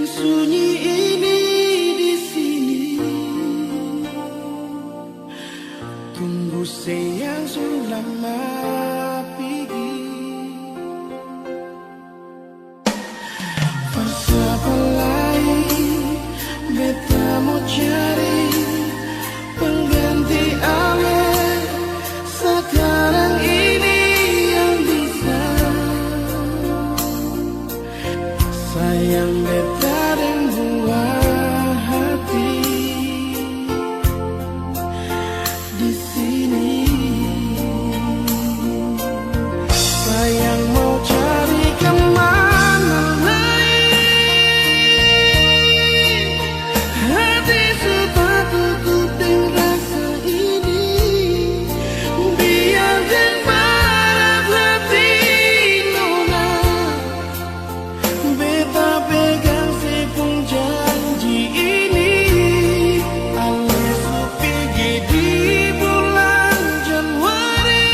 sunyi ini di sini, tunggu sayang selama pergi. Siapa lain beta mau cari pengganti awet sekarang ini yang bisa sayang beta dan buah hati di sini. Sayang mau cari kemana lain, hati sudah tutup dengan rasa ini. Biar dan barat hati nona, beta pegang sepung janji ini. Alis pergi di bulan Januari,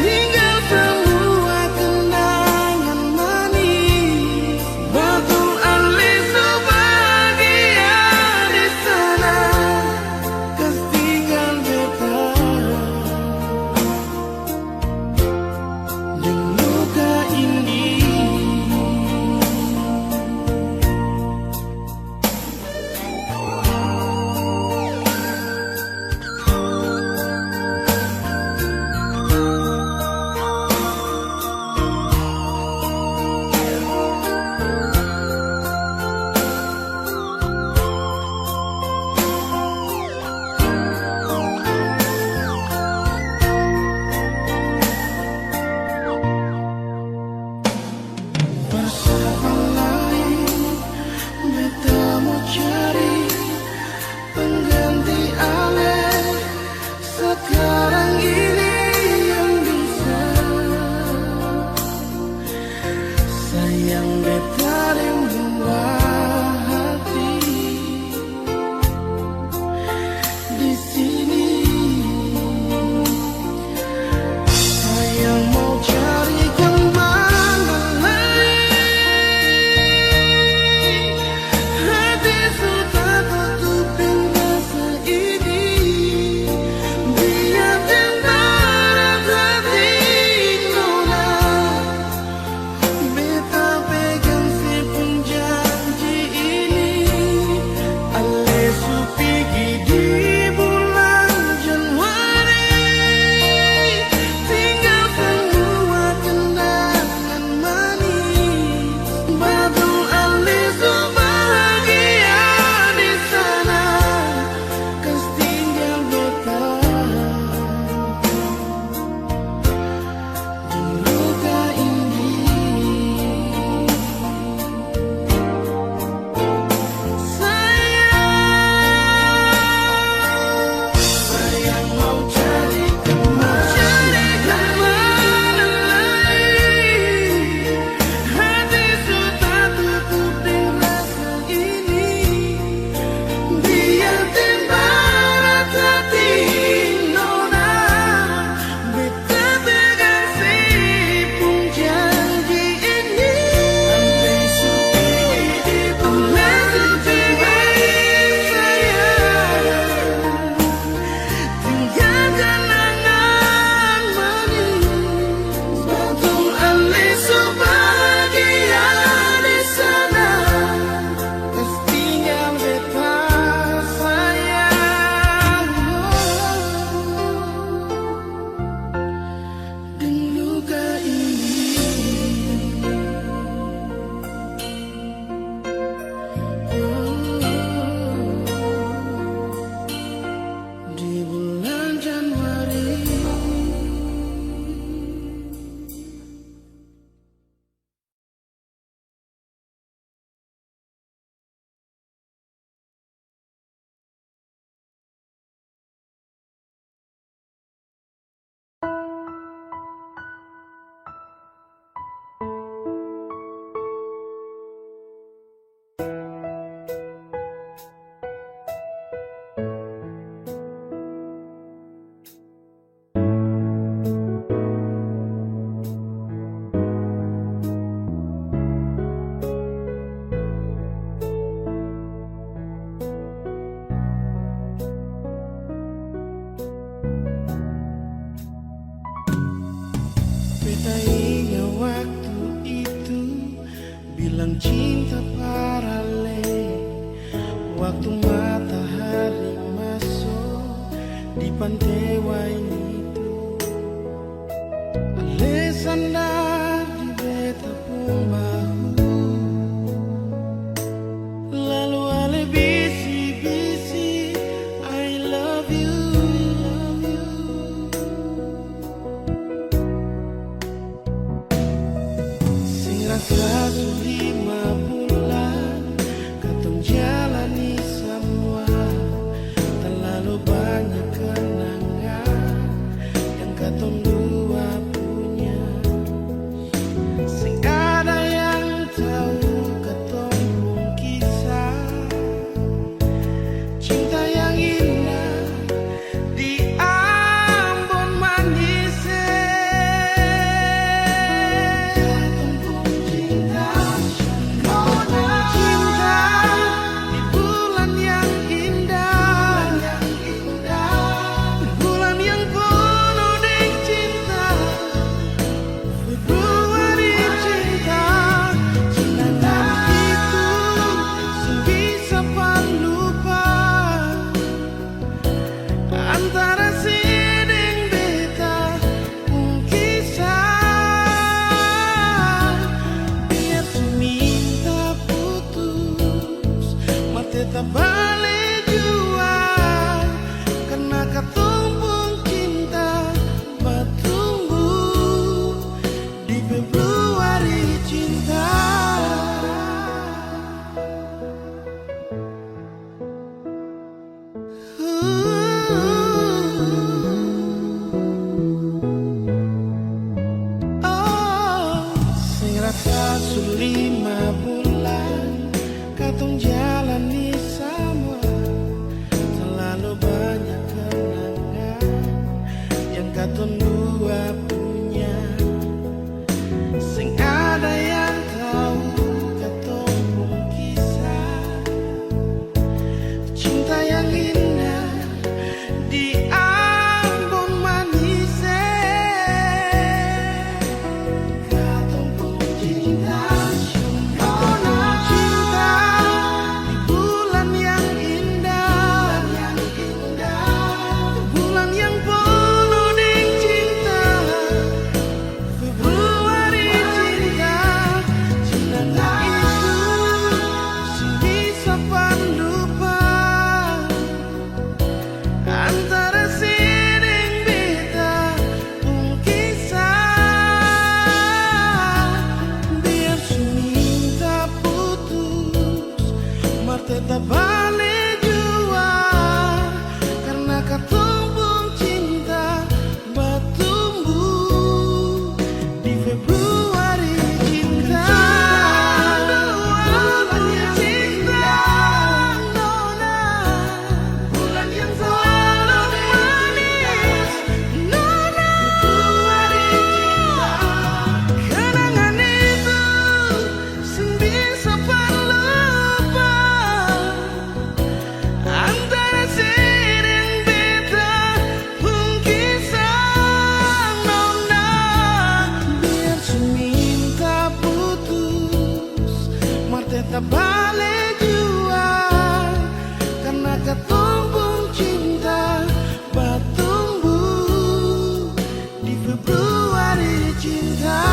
tinggal semua kenangan manis. Betul alis bahagia di sana, kas tinggal beta dan luka ini. Bersama lain beta mau cari pengganti awet sekarang ini yang bisa sayang beta dan buah hati di sini. Sayang mau cari kemana lain, hati sudah tutup dengan rasa ini. Biar dan barat hati nona, beta pegang sepung janji ini. Alis pergi di bulan Januari, tinggal semua kenangan manis. Betul alis bahagia di sana, kas tinggal beta dan luka ini. Sayang mau cari kemana lain, hati sudah tutup dengan rasa ini. Biar dan barat hati nona, beta pegang sepung janji ini. Andai supaya di bulan sayang, tinggal kenangan manis. Betul alis bahagia di sana, kas tinggal beta sayang dan luka ini. Di bulan Januari. waktu matahari masuk di pantai Wainito, Alexander di beta pembahu, lalu ale bisi-bisi I love you, sing rasa 5 bulan katong jalani semua, terlalu banyak kenangan yang katong dua punya. Sing ada yang tahu katong pun kisah cinta yang indah di Ambon manis. Katong pun cinta, katong cinta di bulan yang indah, bulan yang penuh dengan cinta, Februari cinta. Cinta itu sing bisa lupa antara siding beta pun kisah. Biar minta putus mah tetap balik jua, karena katong pun cinta bertumbuh di Februari cinta. Sing rasa 5 bulan katong jalani sama, terlalu banyak kenangan yang katong dua punya. Sing ada yang tahu katong pun kisah cinta yang indah di Ambon manis. Katong pun cinta, katong cinta di bulan yang indah, bulan yang penuh dengan cinta, Februari cinta. Cinta itu sing bisa lupa antara siding beta pun kisah. Biar minta putus mah tetap balik jua, karena katong pun cinta bertumbuh di Februari cinta. Bulan yang cinta, nona, bulan yang selalu manis, nona. Februari cinta, kenangan itu sing bisa lupa antara siding beta pun kisah, nona. Biar minta putus mah tetap balik jua, karena katong pun cinta bertumbuh di Februari cinta.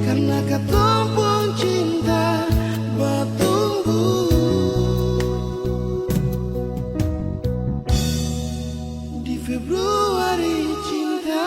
Karena katong pun cinta bertumbuh di Februari cinta.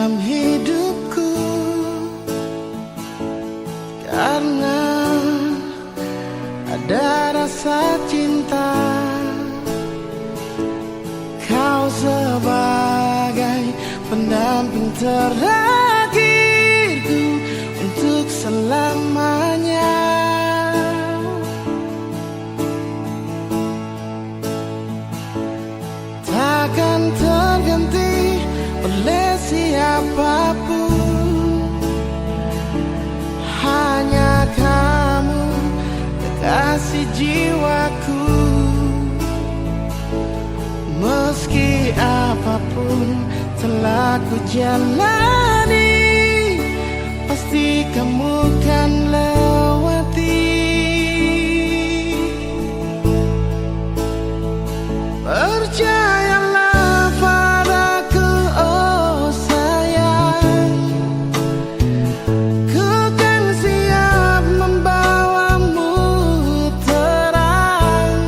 dalam hidupku, karena ada rasa cinta. Kau sebagai pendamping terakhirku untuk selamanya. Takkan terganti oleh siapapun, hanya kamu kekasih jiwaku. Meski apapun telah ku jalani, pasti kamu kan lewati. Percayalah padaku, oh sayang, ku kan siap membawamu terang.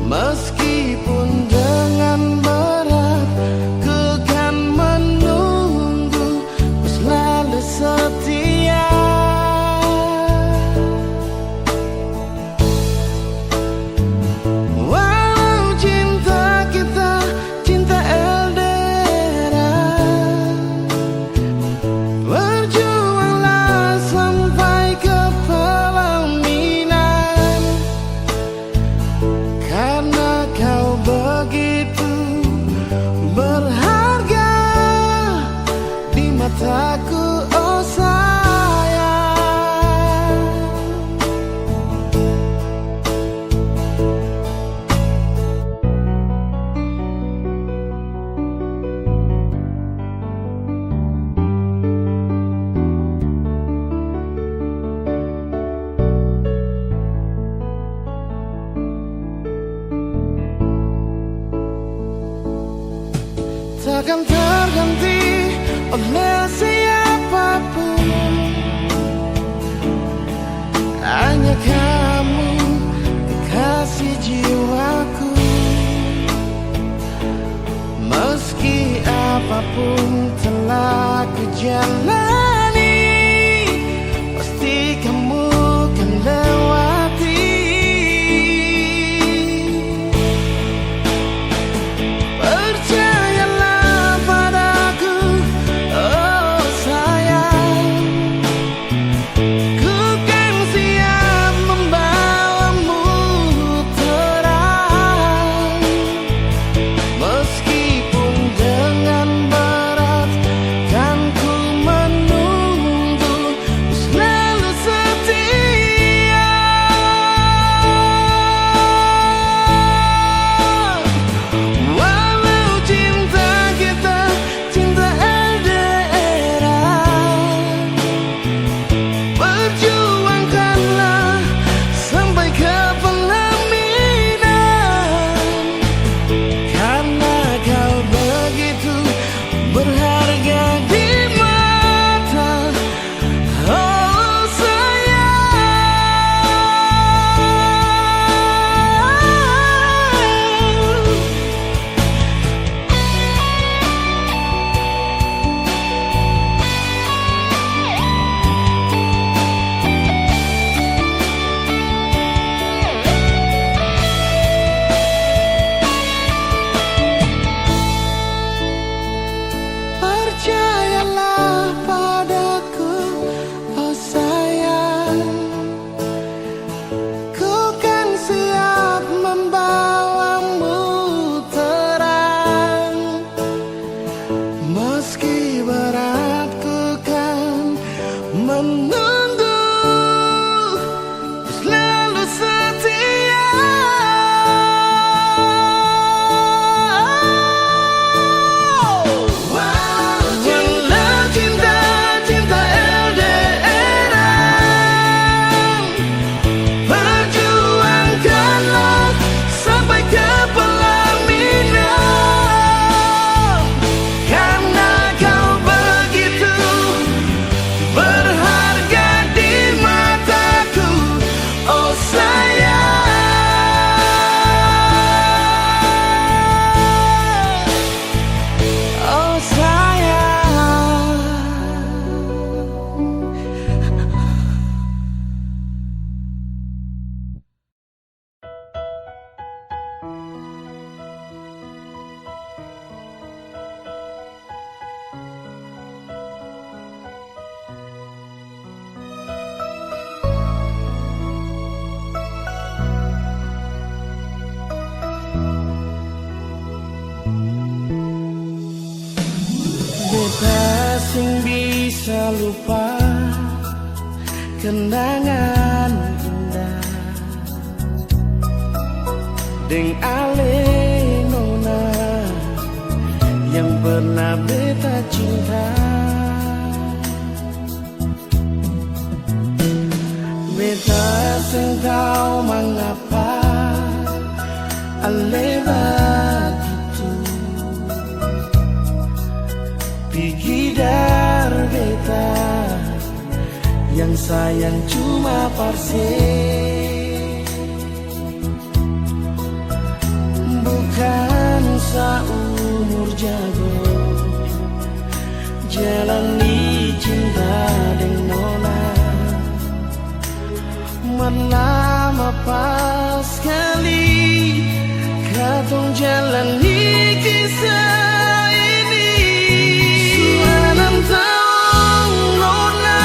Meskipun dengan berat, ku kan menunggu, ku selalu setia. Walau cinta kita cinta LDR, berjuanglah sampai ke pelaminan, karena kau begitu berharga di mataku, oh sayang. Takkan terganti oleh siapapun, hanya kamu kekasih jiwaku. Meski apapun telah ku jalani, pasti kamu kan lewati. Percayalah padaku, oh sayang, ku kan siap membawamu terang. Meskipun dengan berat, kan ku menunggu. Beta sing bisa lupa kenangan indah deng ale nona yang pernah beta cinta. Beta sing tahu mengapa ale begitu pikir beta yang sayang cuma parse, bukan seumur jago jalani cinta dengan nona. Lama pas sekali katong jalani kisah ini. Suanam tahu nona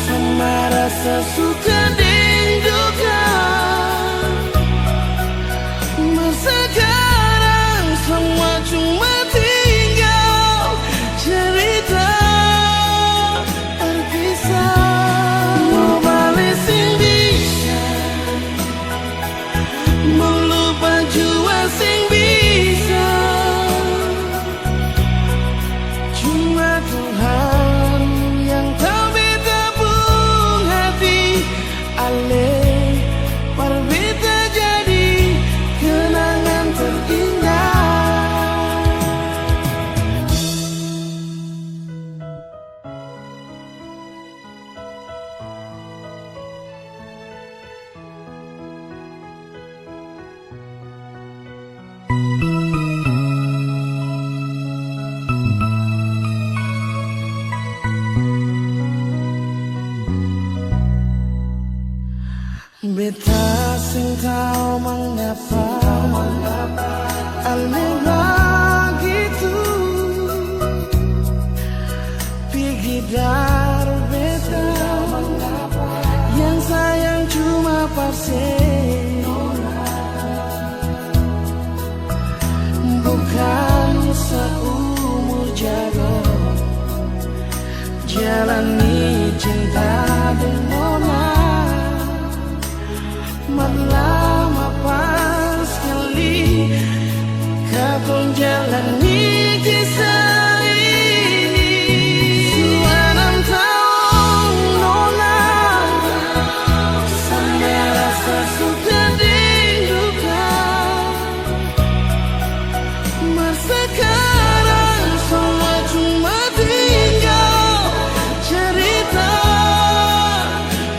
sama rasa suka dan duka. Masa sekarang semua cuma tinggal cerita terpisah. Beta sing tahu mengapa ale begitu pikir beta yang sayang cuma parse, bukan seumur jago jalani cinta dengan nona. Lama pas sekali katong jalani kisah ini. Suanam tahu nona sama rasa suka dan duka. Masa sekarang semua cuma tinggal cerita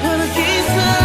terkisah.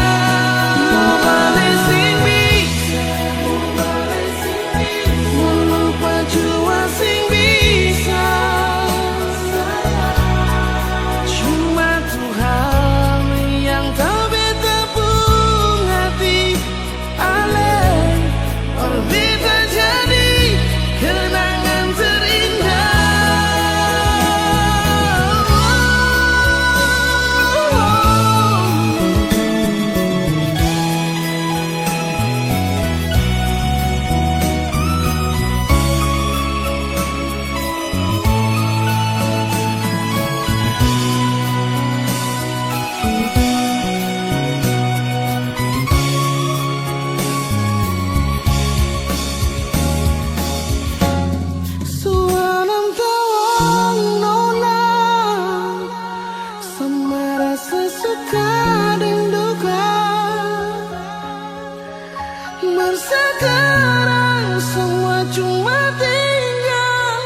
Sekarang semua cuma tinggal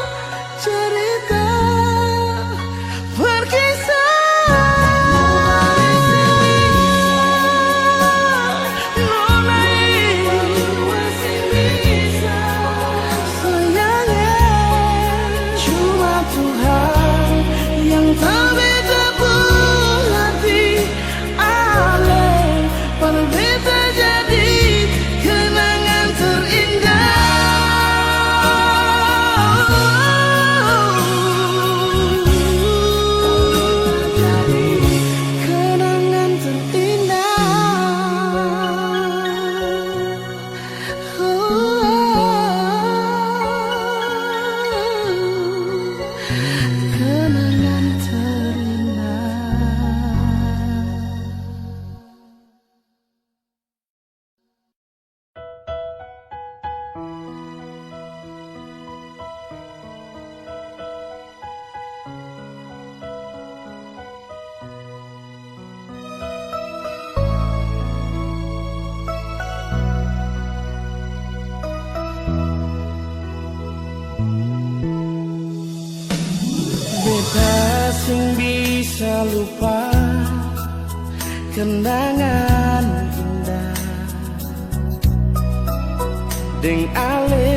cerita berkisah. Nona sayangnya cuma Tuhan yang tahu beta pun hati ale berbeda jadi kenangan terindah. sing bisa lupa kenangan indah deng ale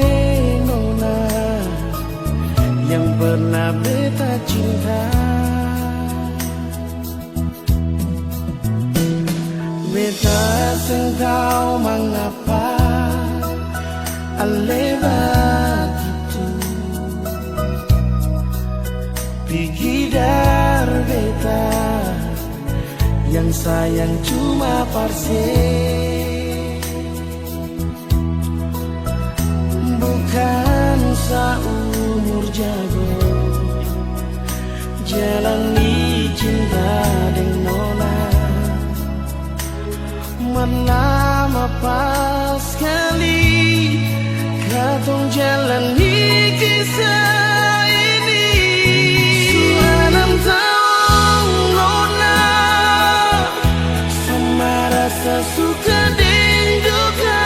nona yang pernah beta cinta. Beta sing tahu mengapa ale begitu pikir beta yang sayang cuma parse, bukan seumur jago jalani cinta dengan nona. Lama pas sekali katong jalani kisah ini. Sudah 6 tahun nona, sama rasa suka dan duka.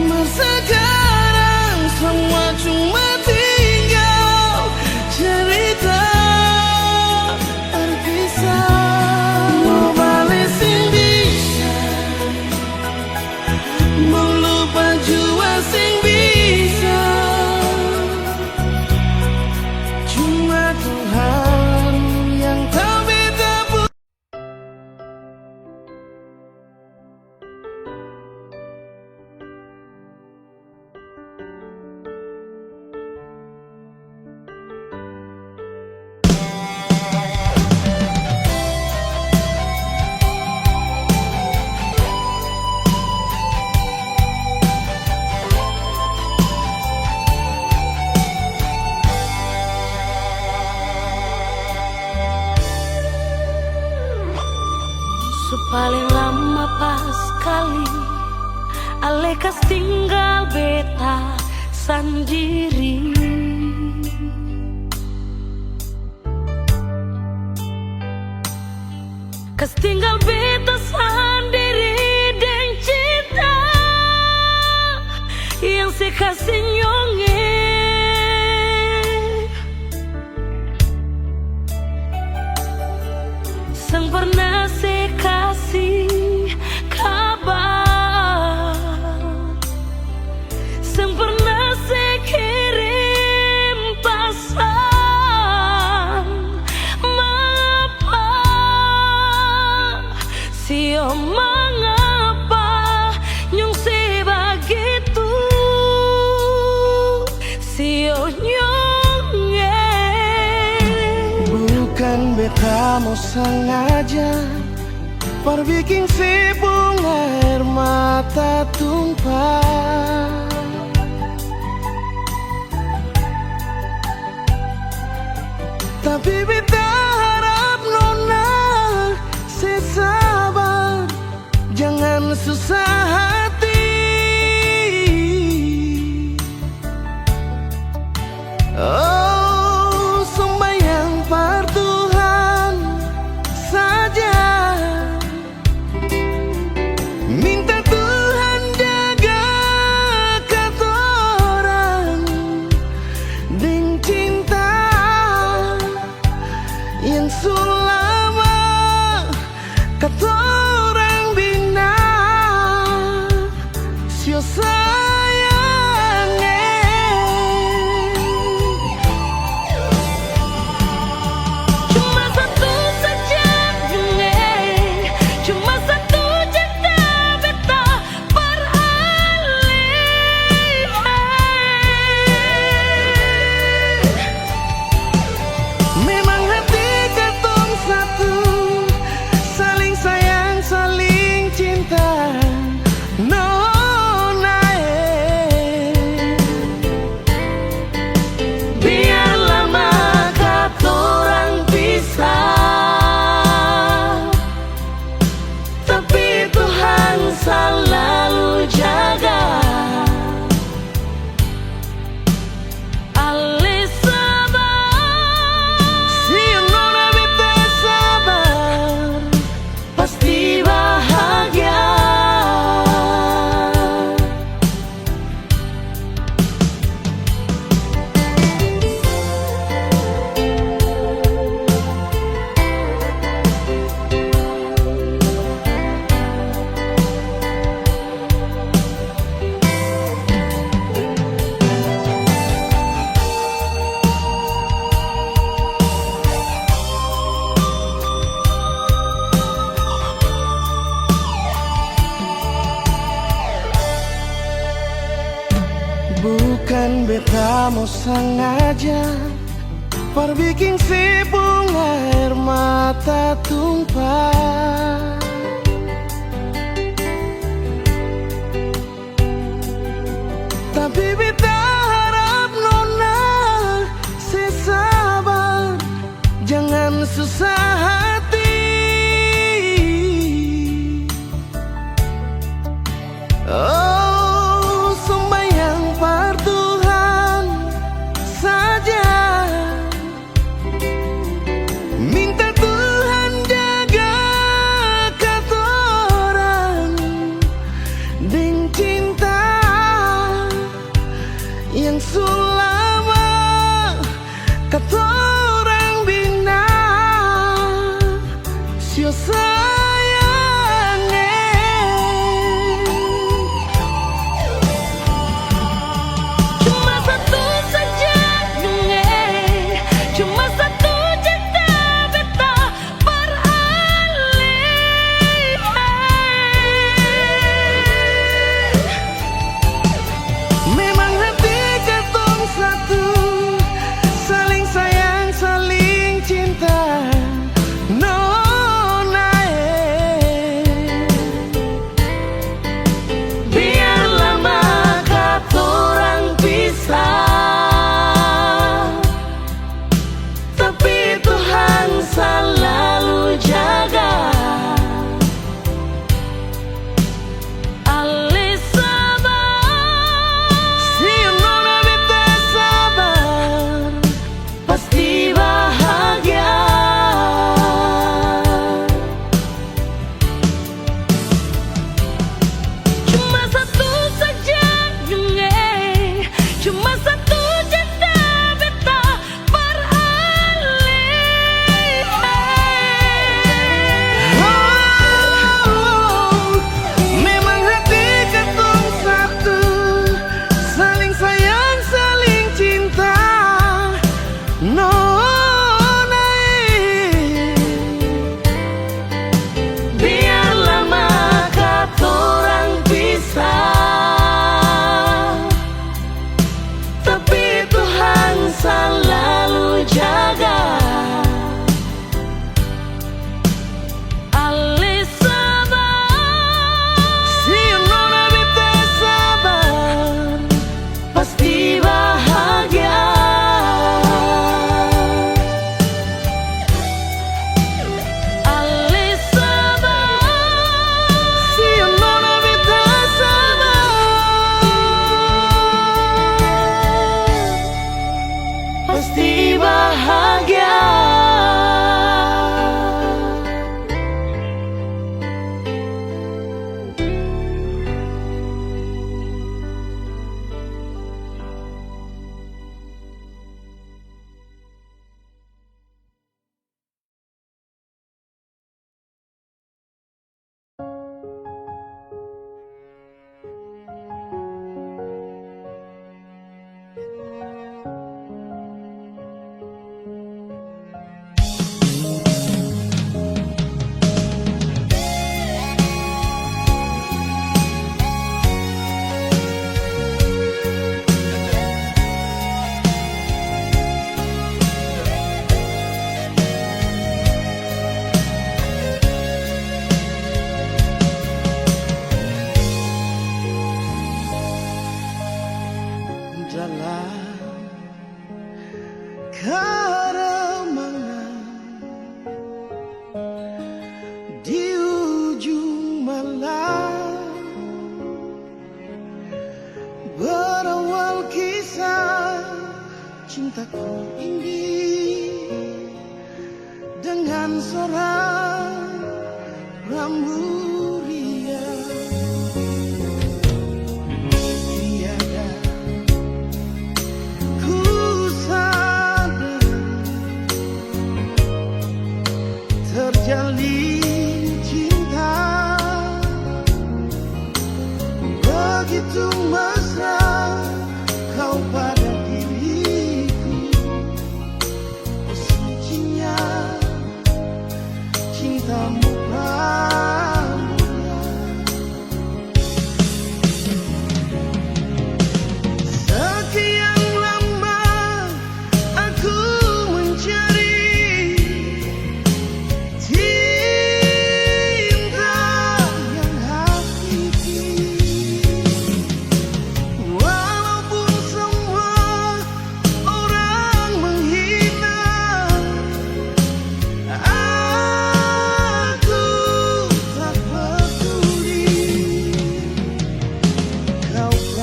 Masa sekarang semua cuma tinggal cerita terpisah. Paling lama pas sekali alekas tinggal beta sendiri. Kas tinggal beta sendiri dan cinta yang sekasih nyonge. Sang pernah kasih kabar, sang pernah kirim pesan. Mengapa sio mengapa nyung sebegitu sio nyonge. Bukan beta mau sengaja perbikin si bunga air mata tumpah, tapi beta harap nona sesabar, jangan susah hati. Oh, sembahyang par Tuhan saja, minta Tuhan jaga katorang dengan cinta yang selama katorang bina sio sayangnya. Cuma satu saja cuma satu cinta beta beralih. Memang hati katong satu, saling sayang, saling cinta. Nona Bukan beta mau sengaja perbikin si bunga air mata tumpah, tapi beta harap nona sesabar, jangan susah hati. Oh, sembahyang par Tuhan saja, minta Tuhan jaga katorang deng cinta yang selama katorang bina sio sayangnya. Cuma satu saja dongeng, cuma satu cerita beta beralih. Memang hati ketong satu, saling sayang, saling cinta. Nona, biar lama katorang pisah, tapi Tuhan selalu jaga. Ali sabar, si nona beta sabar, pasti bahagia. Cuma satu saja dongeng, cuma satu cerita beta beralih. Oh, memang hati ketong satu, saling sayang, saling cinta. Nona, biar lama katorang pisah, tapi Tuhan selalu jaga. Ali sabar, si nona beta sabar, pasti bahagia. Ali sabar, si nona beta sabar, pasti bahagia. Dalam keremangan di ujung malam, berawal kisah cintaku ini dengan seorang ramburia. Tiada ku sadar terjalin cinta begitu mesra kau pada diriku. Sucinya cintamu pramulia,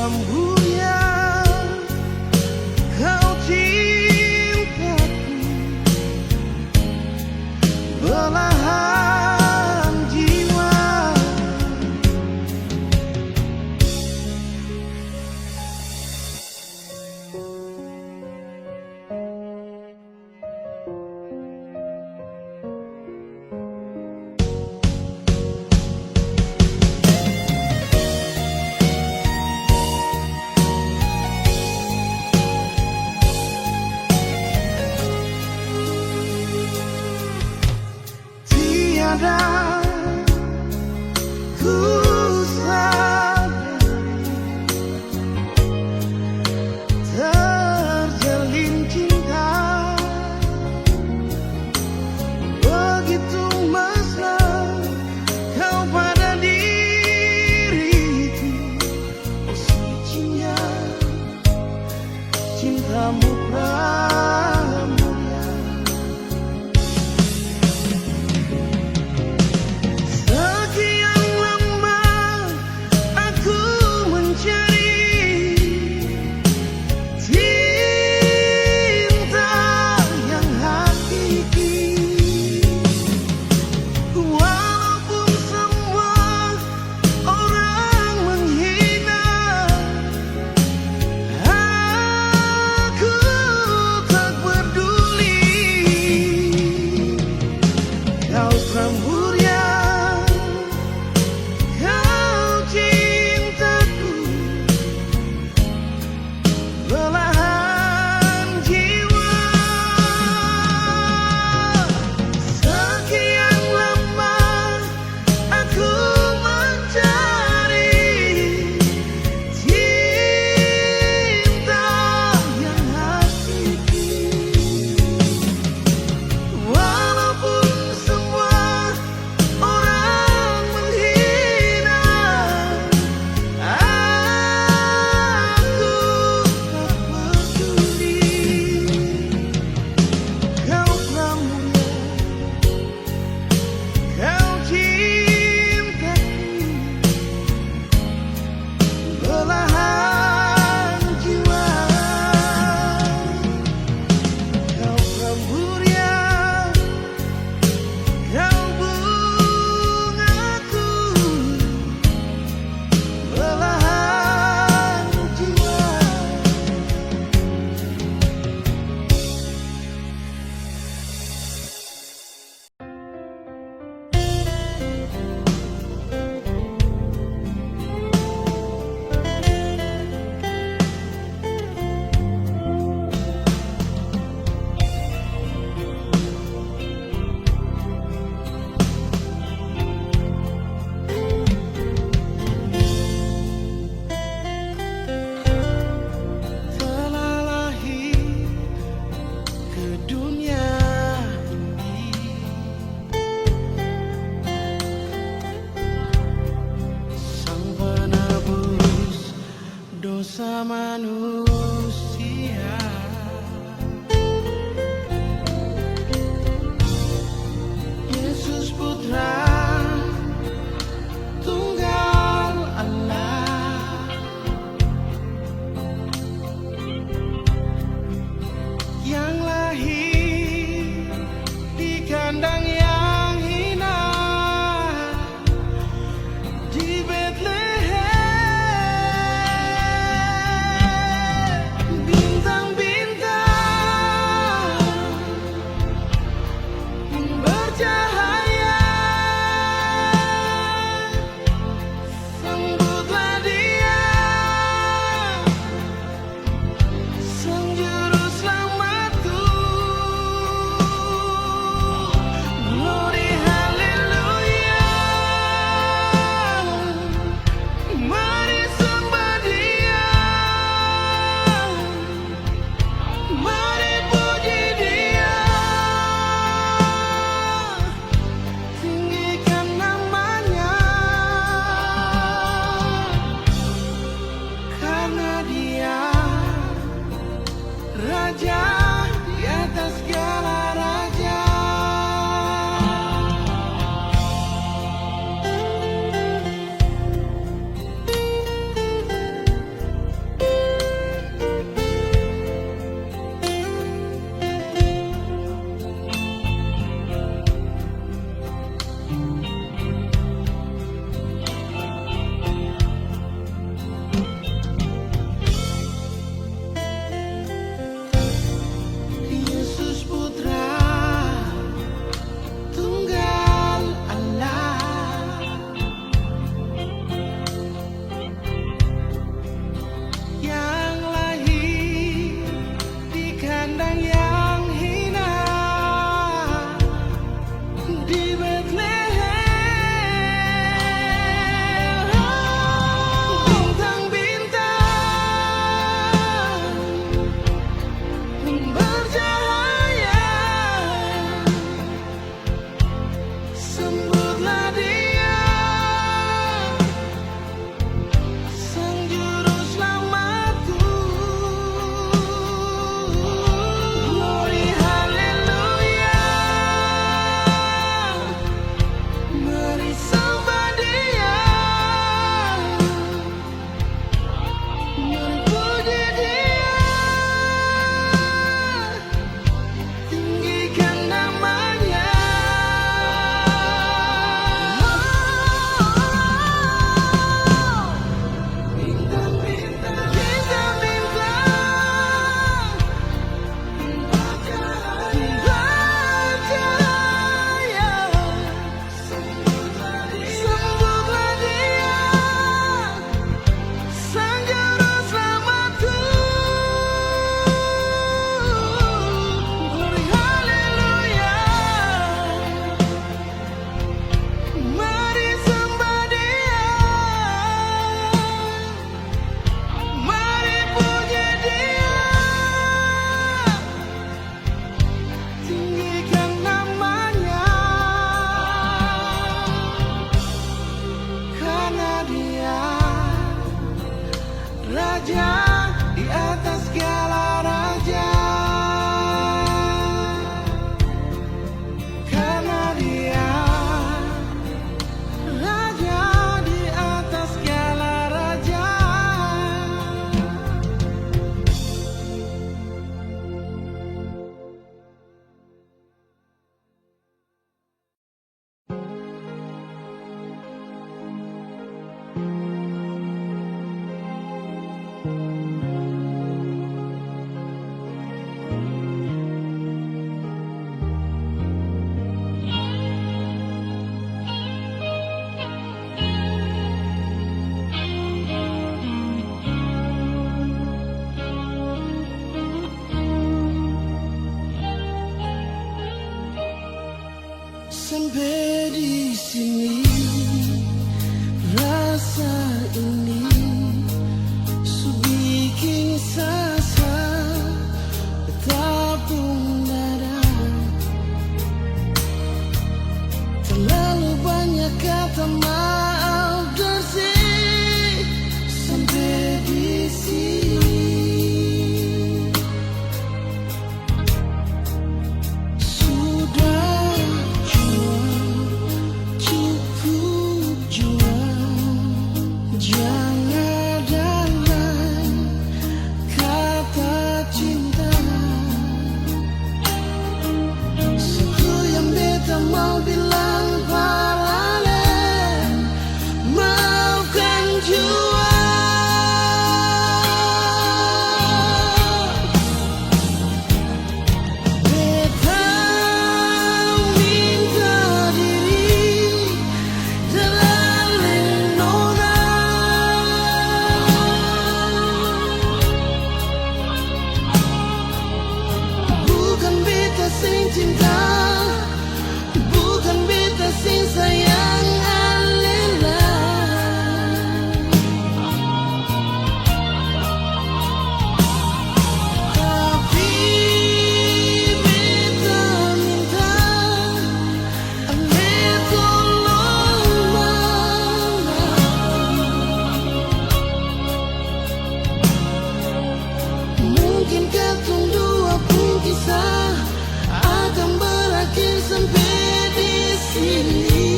pramurya, kau cintaku, belahan jiwa. Tiada ku sadari terjalin cinta begitu mesra kau pada diriku. Oh sucinya cintamu pramurya. Sekian lama aku mencari cinta yang hakiki, walaupun semua orang menghina, aku tak peduli. Kau pramurya, kau cintaku, belahan jiwa. Sekian lama aku mencari cinta yang hakiki, walaupun semua orang menghina, aku tak peduli. Kau pramurya, kau cintaku, belahan jiwa. Kau pramurya, kau bungaku, belahan jiwa. Telah lahir ke dunia ini sang penebus dosa manusia. Yesus Putra Tunggal Allah yang lahir di kandang yang hina di Bethlehem. Bintang-bintang pun bercahaya, sambutlah dia, sang juru selamatku. Glory haleluya, mari sembah dia, mari puji dia, tinggikan namanya, karena dia Raja di atas segala raja. raja di atas segala raja. Karena dia raja di atas segala raja. Sampai di sini rasa ini su bikin sasa bertabung dada. Terlalu banyak kata maaf bersih sampai di sini. Mau bilang paralel, maafkan jua. Beta minta diri dalam nona, bukan beta sing cinta, bukan beta sing sayang alela. Tapi beta minta ale tolong mana. Mungkin katong dua pun kisah akan berakhir sampai di sini.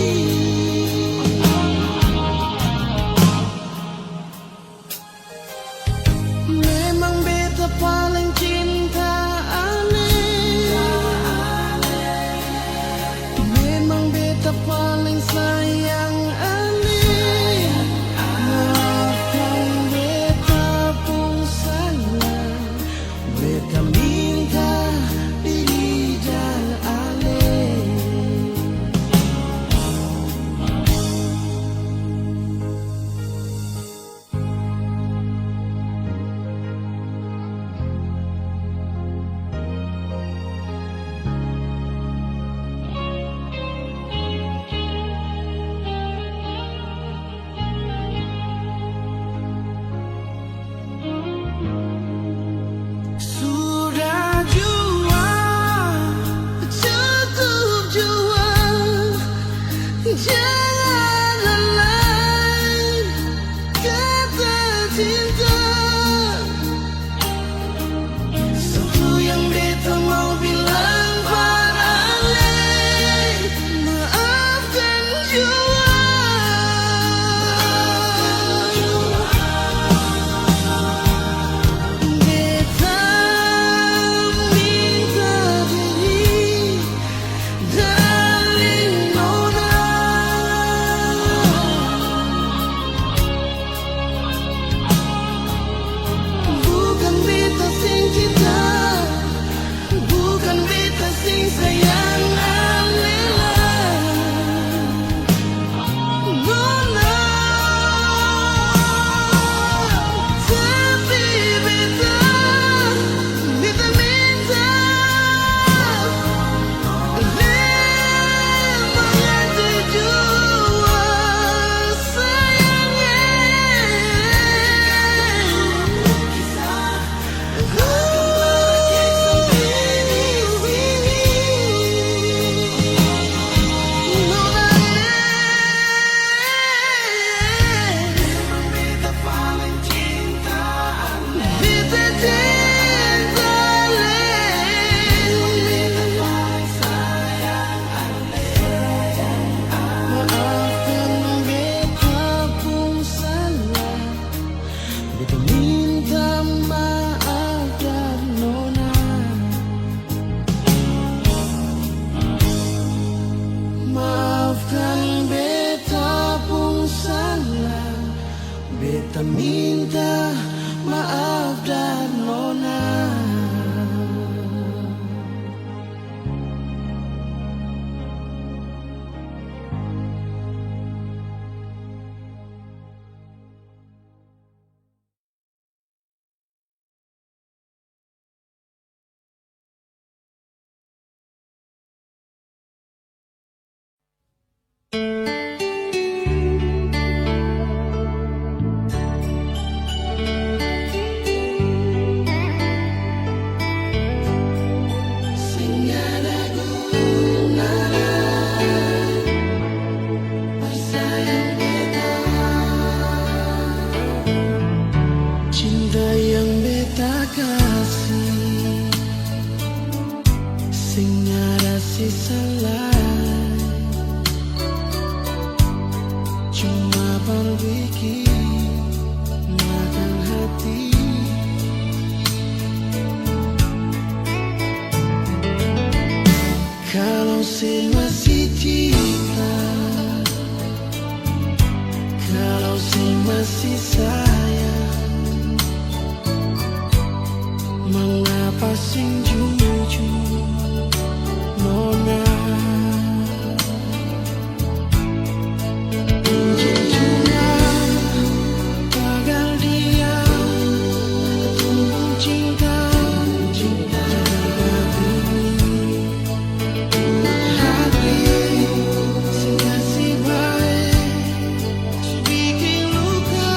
Memang beta paling cinta ale, memang beta paling sayang ale. Maafkan beta pun salah, beta minta diri dan ale. Sudah jua, cukup jua, jangan lain kata cinta. Satu yang beta mau bilang parale, maafkan jua. Beta minta diri dalam nona, minta maaf dan nona. Cinta yang beta kasih sing ada sisa lain, cuma berbikin makan hati. Kalau si masih cinta, kalau si masih sayang, mengapa sing jujur nona? Jujurnya gagal dia tumbuh cinta hati sing kasih baik bikin luka.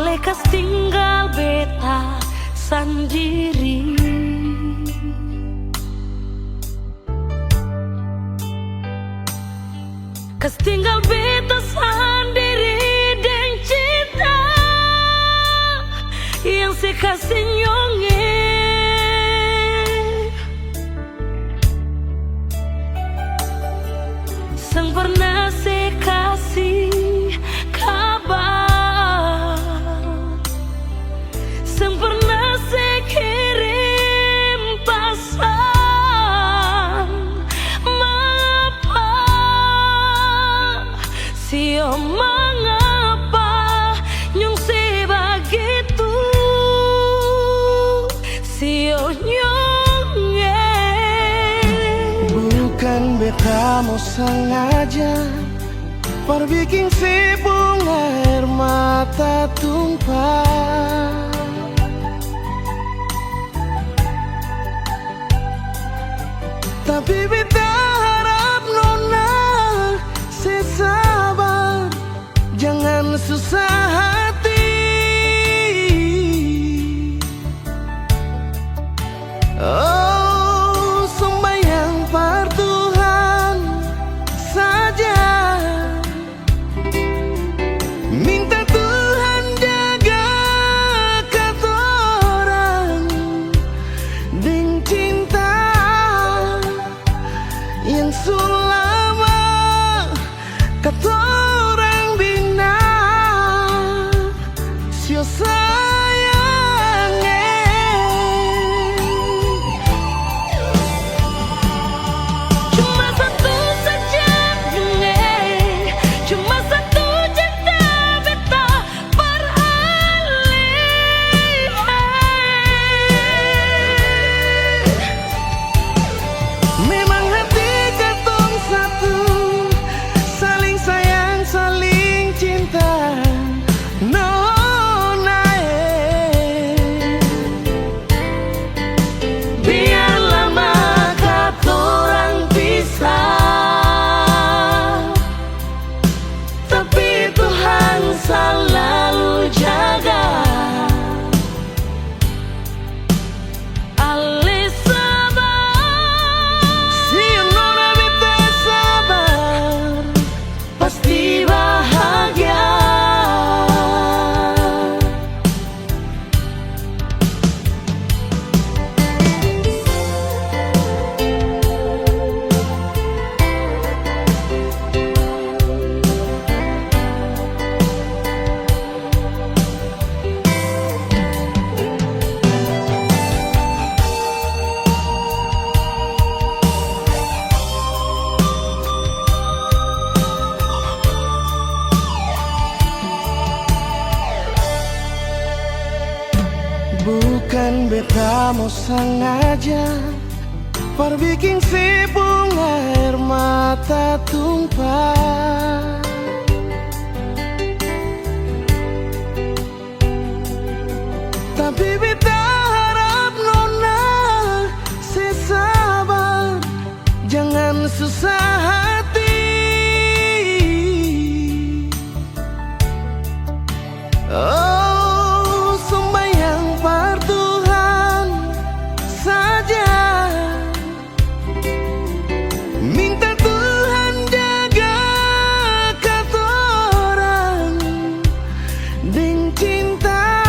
Alekas tinggal beta sendiri. Kas tinggal beta sendiri dan cinta yang sekasih nyonge. Sang pernah sekasih kabar, sang pernah sekirim pesan. Mengapa, sio mengapa nyong sebegitu, sio nyonge. Bukan beta mau sengaja perbikin si bunga air mata tumpah, tapi beta harap nona sesabar, jangan susah hati. Oh, sembahyang par Tuhan saja, minta Tuhan jaga katorang dengan cinta yang selama katorang bina. Sio sayangnya Cuma satu saja bunga, cuma satu cinta beta beralih. memang hati katong satu, saling sayang, saling cinta. Nona, Biar lama katorang pisah, tapi Tuhan selalu jaga. Ale sabar, si nona beta sabar, pasti bahagia. bukan beta mau sengaja perbikin si bunga air mata tumpah, tapi beta harap nona sesabar, jangan susah hati. Oh, sembahyang par Tuhan saja, minta Tuhan jaga katorang dengan cinta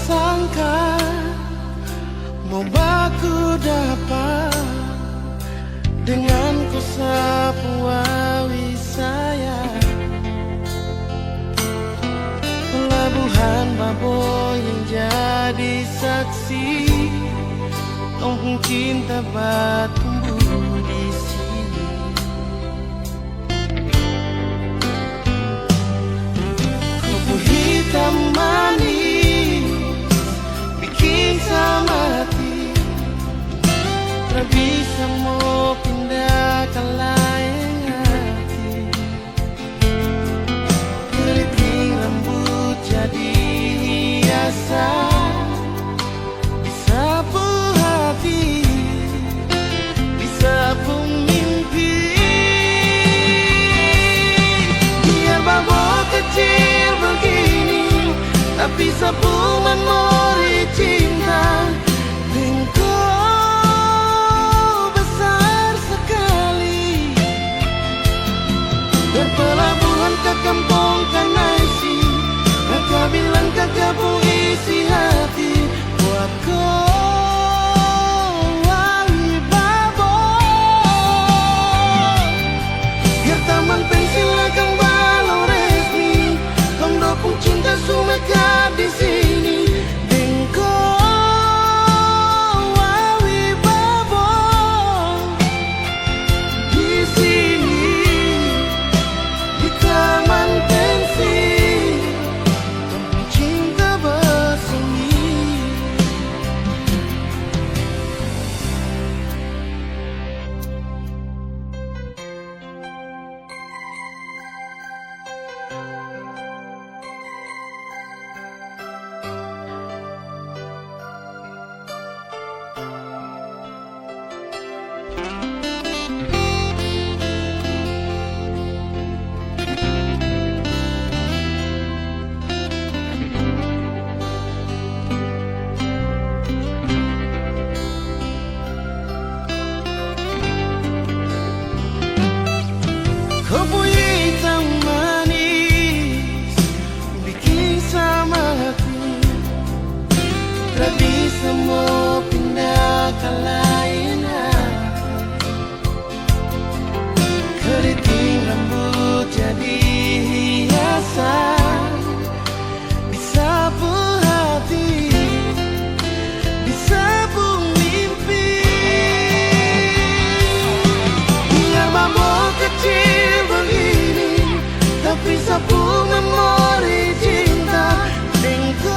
Sangka mau baku dapat dengan ku sapu wawi saya pelabuhan Babo yang jadi saksi Kampung cinta tumbuh di sini. Kupu hitam manis bikin sama hati, tak bisa mau pindah ke lain hati. Keriting rambut jadi hiasan, disapu hati, disapu mimpi. Biar Babo kecil begini, tapi sapu memori cinta. Engkau besar sekali, berpelabuhan ke kampung Kanaisi. Kakak bilang kakak pun isi hati buat kau wali Babo. Biar taman pensil akan balau resmi, Tondo pun cinta sumeka di sini. Kupu hitam manis bikin sama hati, tak bisa mau pindah ke lain hati. Keriting rambut jadi hiasan, disapu hati, disapu mimpi. Biar Babo kecil begini, tapi sapu memori cinta. Engkau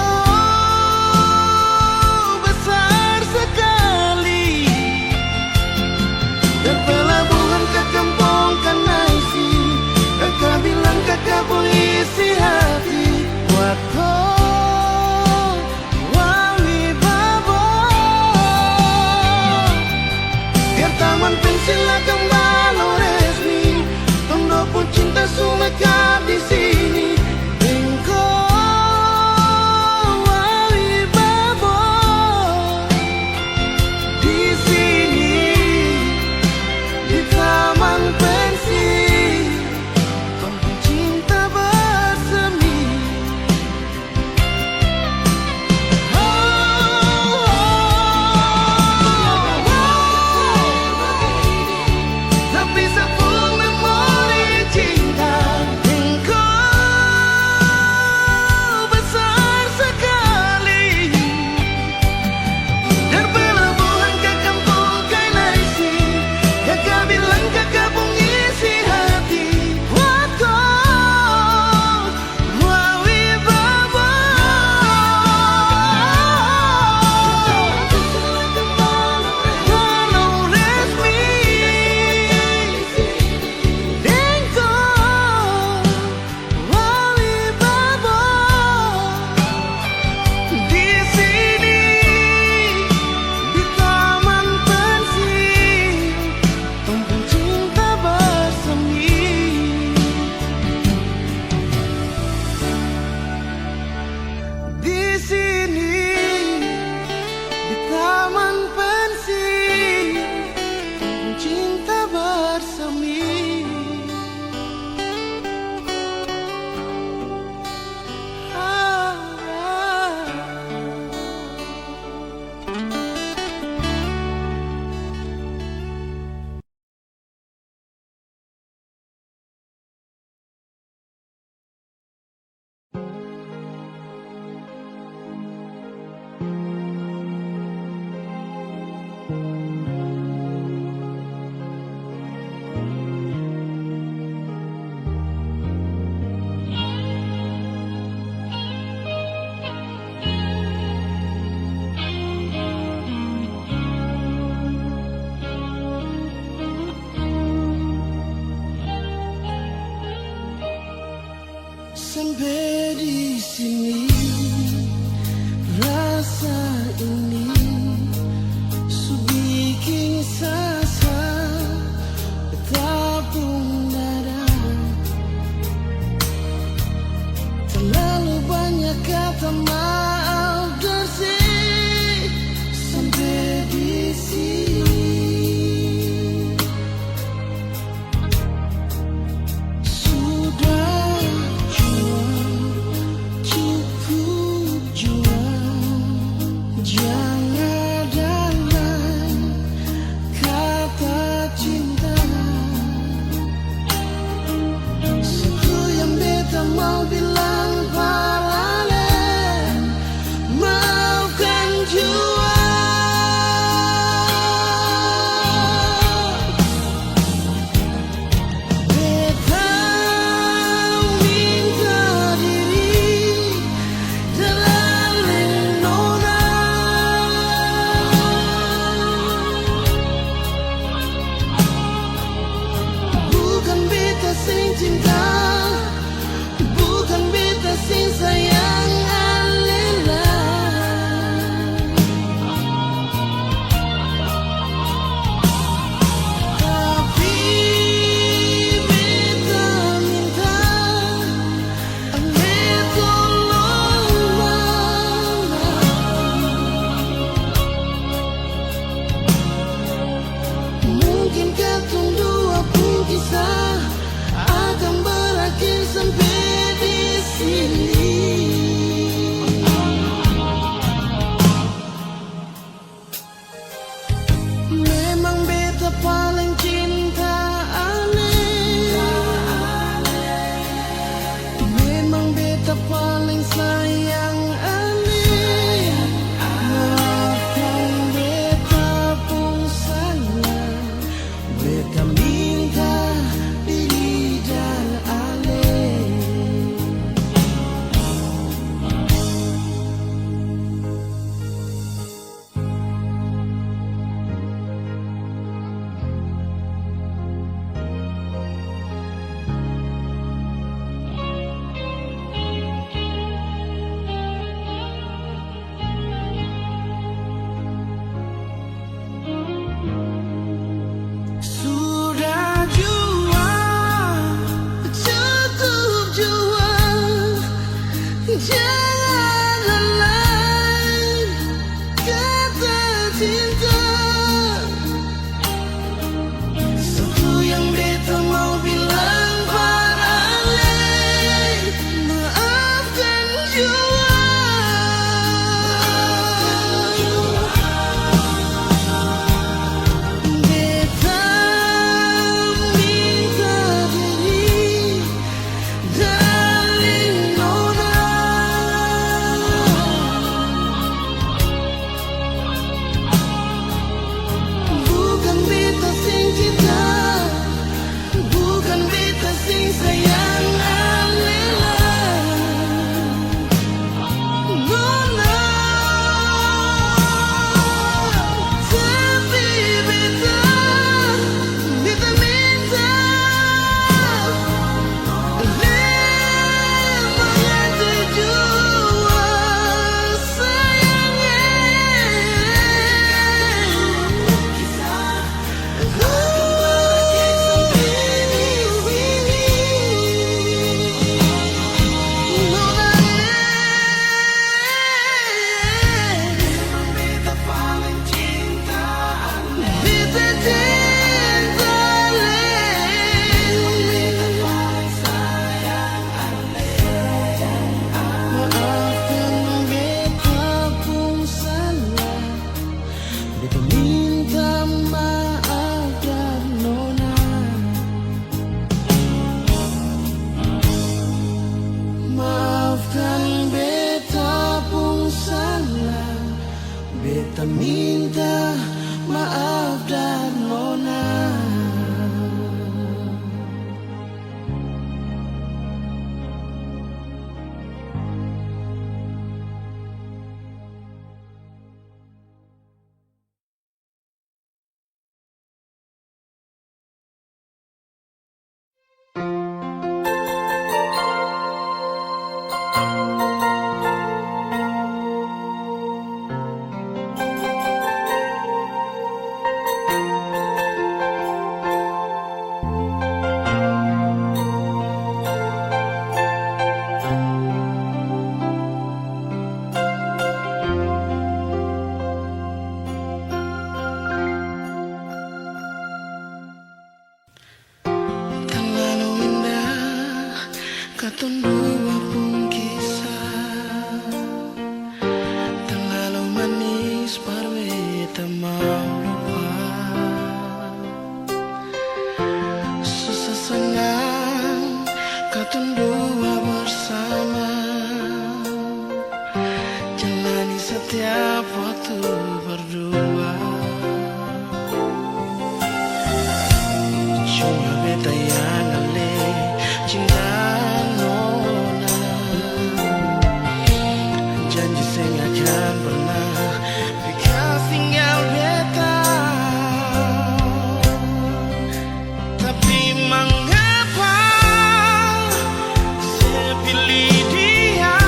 besar sekali, berpelabuhan ke kampung Kanaisi. Kakak bilang kakak pun isi hati buat kau wali Babo. Biar taman pensil akan balau resmi, Tondo pun cinta sumeka di sini. Sampai di sini rasa ini su bikin sasa bertabung dada. Terlalu banyak kata maaf bersih sampai di sini. Mau bilang paralel, maafkan jua. Beta minta diri dalam nona, bukan beta sing cinta, bukan beta sing sayang alela. Tapi beta minta ale tolong mama. Mungkin katong dua pun kisah akan berakhir sampai di sini. Memang beta paling cinta ale, memang beta paling sayang ale. Maafkan beta pun salah, beta minta diri dan ale. Sudah jua, cukup jua, jangan lain kata cinta. Satu yang beta mau bilang parale, maafkan jua. Beta minta diri dalam nona, bukan beta sing cinta, bukan beta sing sayang alela. Nona, tapi beta minta banyak jua sayangnya. Maafkan beta pun salah, beta minta maaf dan nona. Maafkan beta pun salah, beta minta maaf dan nona. Katong dua pun kisah terlalu manis parwe tak mau lupa. Susah senang katong dua bersama, jalani setiap waktu berdua. Cuma beta yang ale cinta nona, janji saya nggak akan pernah bikin tinggal beta. Tapi mengapa saya pilih dia,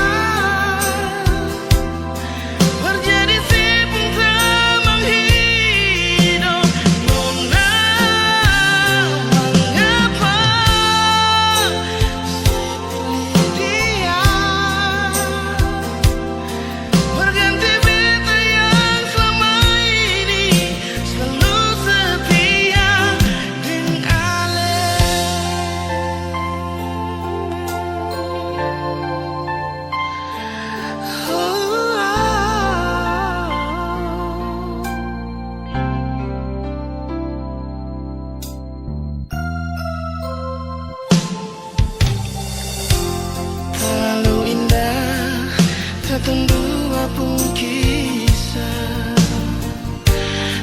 berjadi si pengteman hidup nona. Mengapa saya pilih dia, berganti beta yang selama ini selalu setia dengan Ale. Terlalu indah katong dua pun kisah,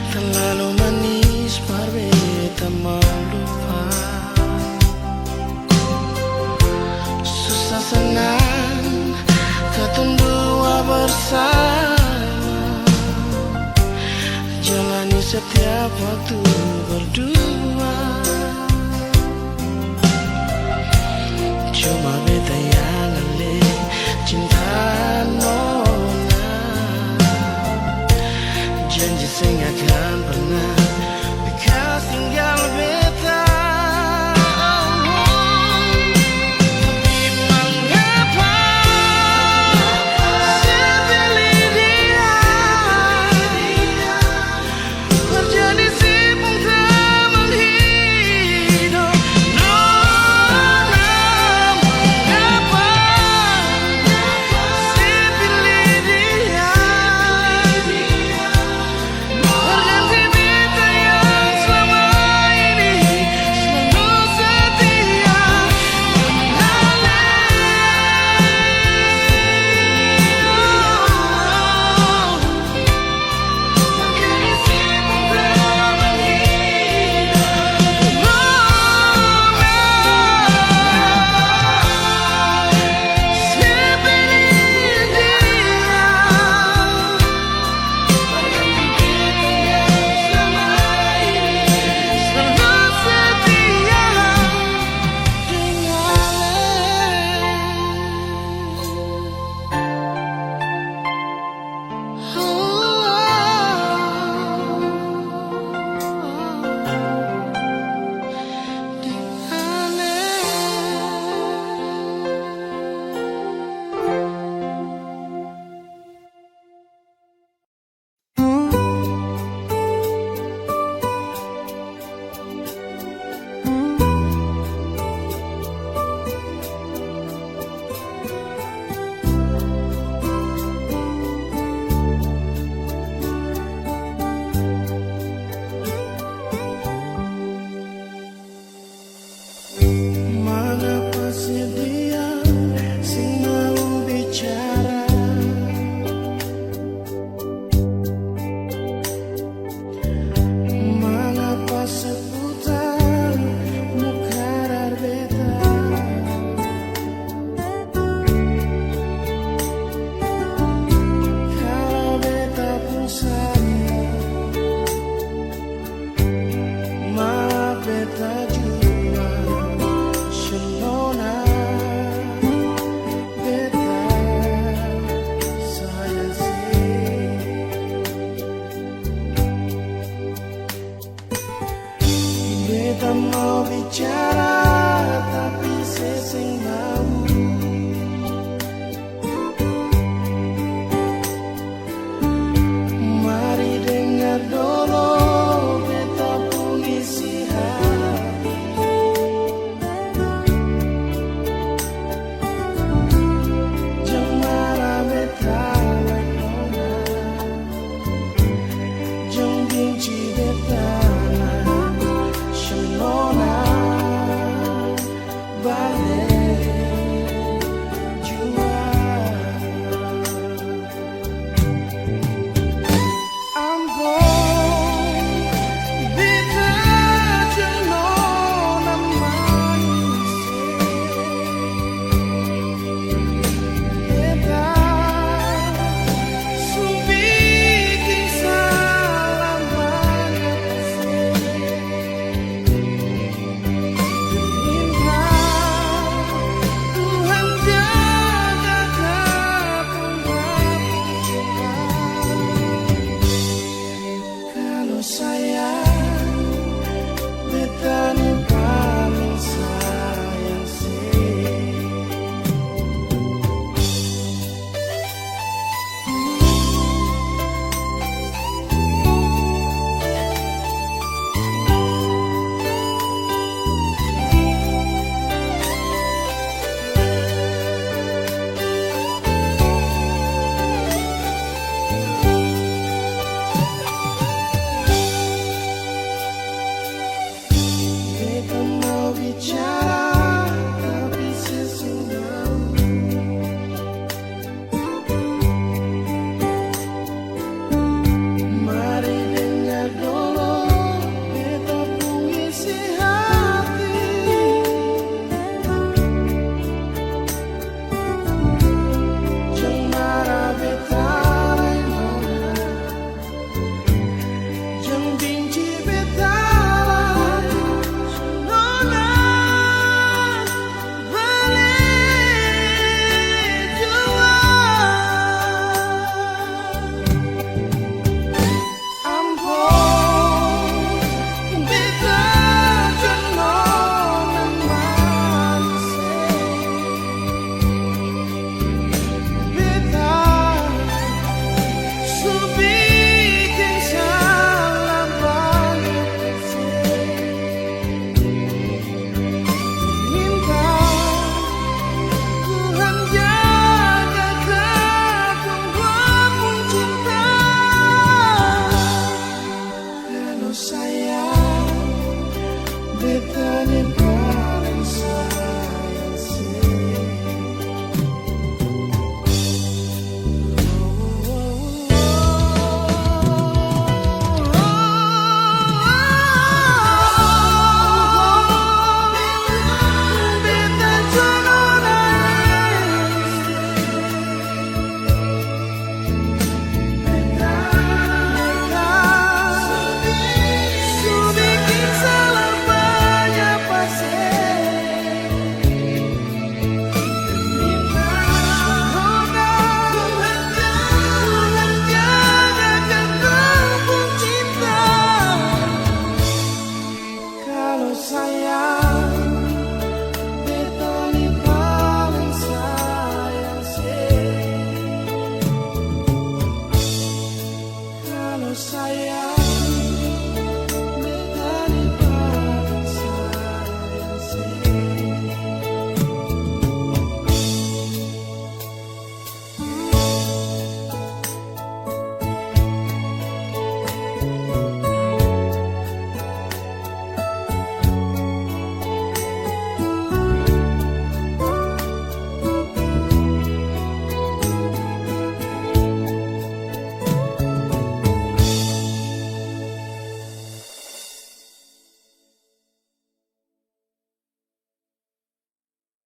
terlalu manis parwe tak mau lupa. Susah senang katong dua bersama, jalani setiap waktu berdua.